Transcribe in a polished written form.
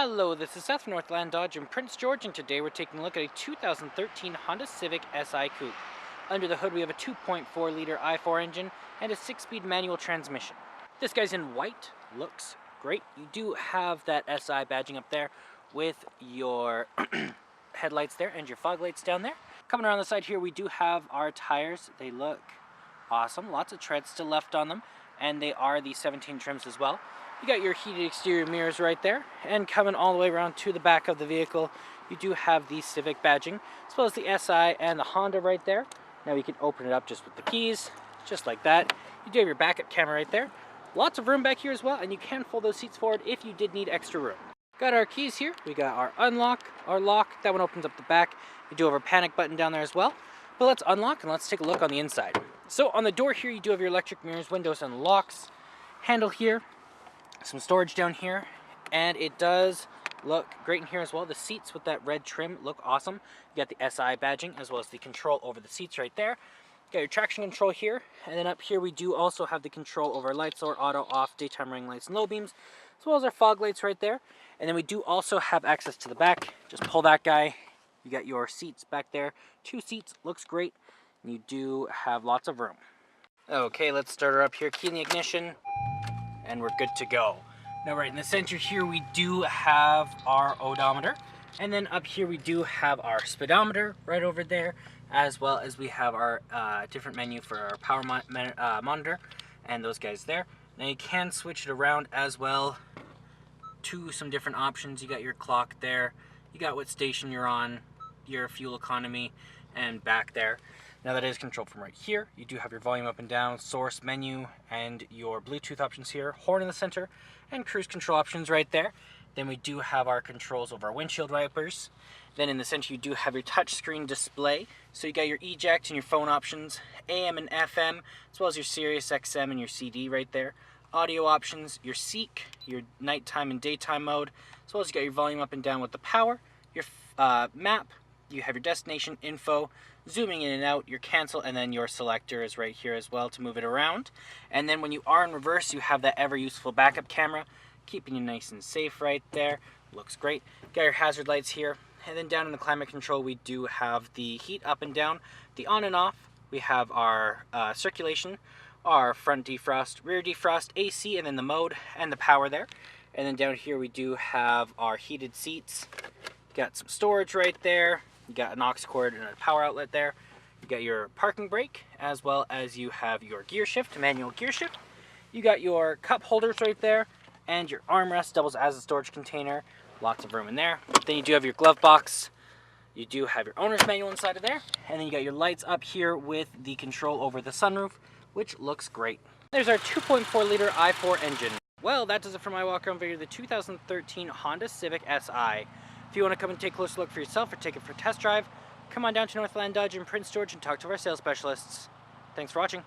Hello, this is Seth from Northland Dodge in Prince George, and today we're taking a look at a 2013 Honda Civic Si Coupe. Under the hood we have a 2.4-liter i4 engine and a 6-speed manual transmission. This guy's in white, looks great. You do have that Si badging up there with your headlights there and your fog lights down there. Coming around the side here we do have our tires. They look awesome, lots of tread still left on them, and they are the 17 trims as well. You got your heated exterior mirrors right there, and coming all the way around to the back of the vehicle, you do have the Civic badging, as well as the Si and the Honda right there. Now you can open it up just with the keys, just like that. You do have your backup camera right there. Lots of room back here as well, and you can fold those seats forward if you did need extra room. Got our keys here. We got our unlock, our lock. That one opens up the back. You do have our panic button down there as well. But let's unlock and let's take a look on the inside. So on the door here, you do have your electric mirrors, windows, and locks. Handle here. Some storage down here, and it does look great in here as well. The seats with that red trim look awesome. You got the Si badging as well as the control over the seats right there. You got your traction control here, and then up here we do also have the control over lights or auto, off, daytime running lights, and low beams, as well as our fog lights right there. And then we do also have access to the back. Just pull that guy. You got your seats back there. 2 seats, looks great. And you do have lots of room. Okay, let's start her up here. Key in the ignition. And we're good to go. Now right in the center here we do have our odometer, and then up here we do have our speedometer right over there, as well as we have our different menu for our power monitor and those guys there. Now you can switch it around as well to some different options. You got your clock there, you got what station you're on, your fuel economy, and back there. Now that is controlled from right here. You do have your volume up and down, source, menu, and your Bluetooth options here, horn in the center, and cruise control options right there. Then we do have our controls over our windshield wipers. Then in the center you do have your touchscreen display. So you got your eject and your phone options, AM and FM, as well as your Sirius XM and your CD right there. Audio options, your Seek, your nighttime and daytime mode, as well as you got your volume up and down with the power, your map. You have your destination info, zooming in and out, your cancel, and then your selector is right here as well to move it around. And then when you are in reverse, you have that ever useful backup camera, keeping you nice and safe right there. Looks great. Got your hazard lights here. And then down in the climate control, we do have the heat up and down, the on and off. We have our circulation, our front defrost, rear defrost, AC, and then the mode and the power there. And then down here, we do have our heated seats. Got some storage right there. You got an aux cord and a power outlet there. You got your parking brake, as well as you have your gear shift, manual gear shift. You got your cup holders right there, and your armrest doubles as a storage container. Lots of room in there. Then you do have your glove box. You do have your owner's manual inside of there. And then you got your lights up here with the control over the sunroof, which looks great. There's our 2.4-liter i4 engine. Well, that does it for my walk-around video of the 2013 Honda Civic Si. If you want to come and take a closer look for yourself or take it for a test drive, come on down to Northland Dodge in Prince George and talk to our sales specialists. Thanks for watching.